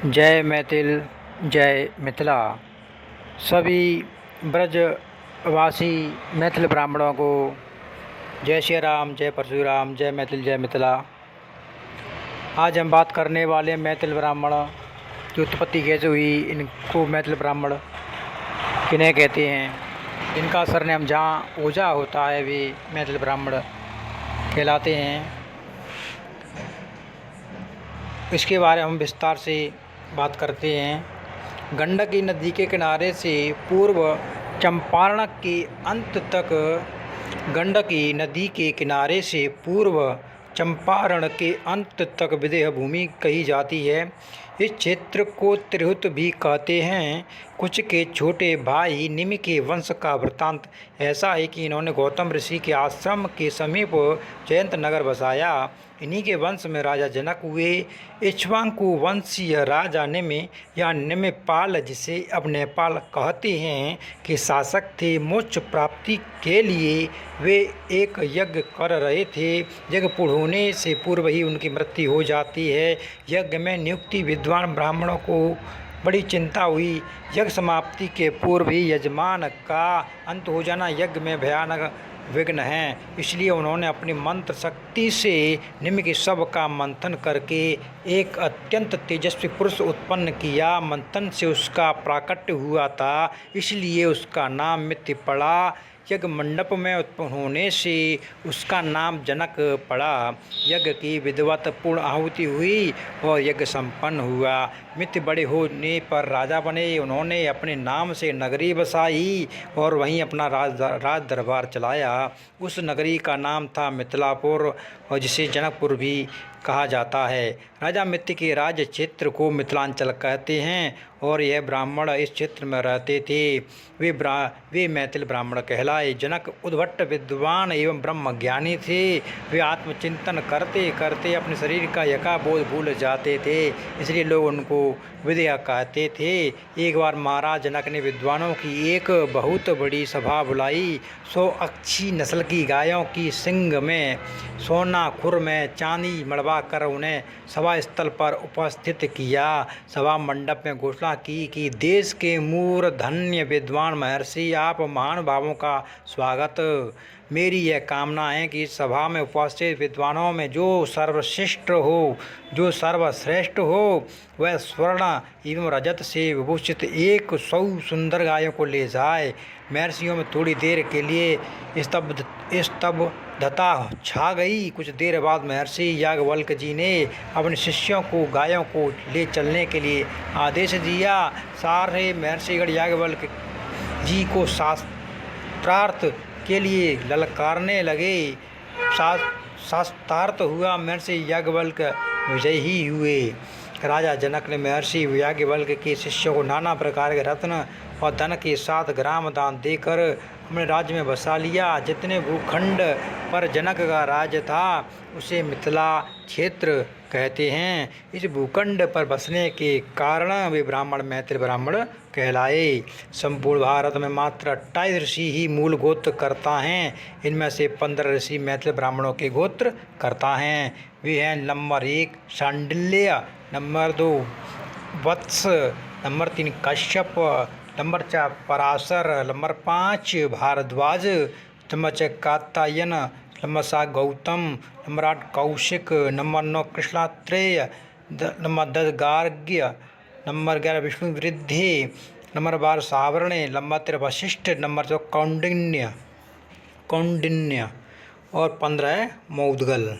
जय मैथिल जय मिथिला। सभी ब्रजवासी मैथिल ब्राह्मणों को जय श्री राम, जय परशुराम, जय मैथिल जय मिथिला। आज हम बात करने वाले मैथिल ब्राह्मण की उत्पत्ति कैसे हुई, इनको मैथिल ब्राह्मण किन्हें कहते हैं, इनका सरनेम जहाँ ओझा होता है वे मैथिल ब्राह्मण कहलाते हैं। इसके बारे में हम विस्तार से बात करते हैं। गंडकी नदी के किनारे से पूर्व चंपारण के अंत तक, गंडकी नदी के किनारे से पूर्व चंपारण के अंत तक विदेह भूमि कही जाती है। इस क्षेत्र को त्रिहुत भी कहते हैं। कुछ के छोटे भाई निमि के वंश का वृत्तांत ऐसा है कि इन्होंने गौतम ऋषि के आश्रम के समीप जयंत नगर बसाया। इन्हीं के वंश में राजा जनक हुए। इक्ष्वाकु वंशीय राजा निमि या निमिपाल, जिसे अब नेपाल कहते हैं, के शासक थे। मोक्ष प्राप्ति के लिए वे एक यज्ञ कर रहे थे। यज्ञ पूर्ण होने से पूर्व ही उनकी मृत्यु हो जाती है। यज्ञ में नियुक्ति विद्वान ब्राह्मणों को बड़ी चिंता हुई। यज्ञ समाप्ति के पूर्व ही यजमान का अंत हो जाना यज्ञ में भयानक विघ्न है। इसलिए उन्होंने अपनी मंत्र शक्ति से निम्न के शव का मंथन करके एक अत्यंत तेजस्वी पुरुष उत्पन्न किया। मंथन से उसका प्राकट्य हुआ था, इसलिए उसका नाम मिथ्य पड़ा। यज्ञ मंडप में उत्पन्न होने से उसका नाम जनक पड़ा। यज्ञ की विधिवत पूर्ण आहुति हुई और यज्ञ संपन्न हुआ। मित्र बड़े होने पर राजा बने। उन्होंने अपने नाम से नगरी बसाई और वहीं अपना राज दरबार चलाया। उस नगरी का नाम था मिथिलापुर, और जिसे जनकपुर भी कहा जाता है। राजा मित्र के राज्य क्षेत्र को मिथिलांचल कहते हैं और यह ब्राह्मण इस क्षेत्र में रहते थे। वे मैथिल ब्राह्मण कहलाए। जनक उद्भट विद्वान एवं ब्रह्मज्ञानी थे। वे आत्मचिंतन करते करते अपने शरीर का यका बोध भूल जाते थे, इसलिए लोग उनको विद्या कहते थे। एक बार महाराज जनक ने विद्वानों की एक बहुत बड़ी सभा बुलाई। 100 अच्छी नस्ल की गायों की सिंग में, सोना खुर में चांदी मड़वा कर उन्हें सभा स्थल पर उपस्थित किया। सभा मंडप में घोषणा की कि देश के मूर्धन्य विद्वान महर्षि, आप महानुभावों का स्वागत। मेरी यह कामना है कि इस सभा में उपस्थित विद्वानों में जो सर्वश्रेष्ठ हो, जो सर्वश्रेष्ठ हो, वह स्वर्ण एवं रजत से विभूषित 100 सुंदर गायों को ले जाए। महर्षियों में थोड़ी देर के लिए स्तब्धता छा गई। कुछ देर बाद महर्षि याज्ञवल्क्य जी ने अपने शिष्यों को गायों को ले चलने के लिए आदेश दिया। सारे महर्षिगण याज्ञवल्क्य जी को शास्त्रार्थ के लिए ललकारने लगे। शास्त्रार्थ हुआ, महर्षि याज्ञवल्क्य विजयी ही हुए। राजा जनक ने महर्षि याज्ञवल्क्य के शिष्यों को नाना प्रकार के रत्न और धन के साथ ग्राम दान देकर अपने राज्य में बसा लिया। जितने भूखंड पर जनक का राज्य था उसे मिथिला क्षेत्र कहते हैं। इस भूखंड पर बसने के कारण वे ब्राह्मण मैथिल ब्राह्मण कहलाए। संपूर्ण भारत में मात्र 28 ऋषि ही मूल गोत्र करता हैं। इनमें से 15 ऋषि मैथिल ब्राह्मणों के गोत्र करता हैं। वे हैं number 1 Shandilya, number 2 Vatsa, number 3 Kashyap, number 4 Parashar, number 5 Bharadwaj, number 6 Katyayan, number 7 Gautam, number 8 Kaushik, number 9 Krishnatreya, number 10 Gargya, number 11 Vishnu Vriddhi, number 12 Savarni, number 13 Vashishtha, number 14 Kaundinya और 15 मौद्गल।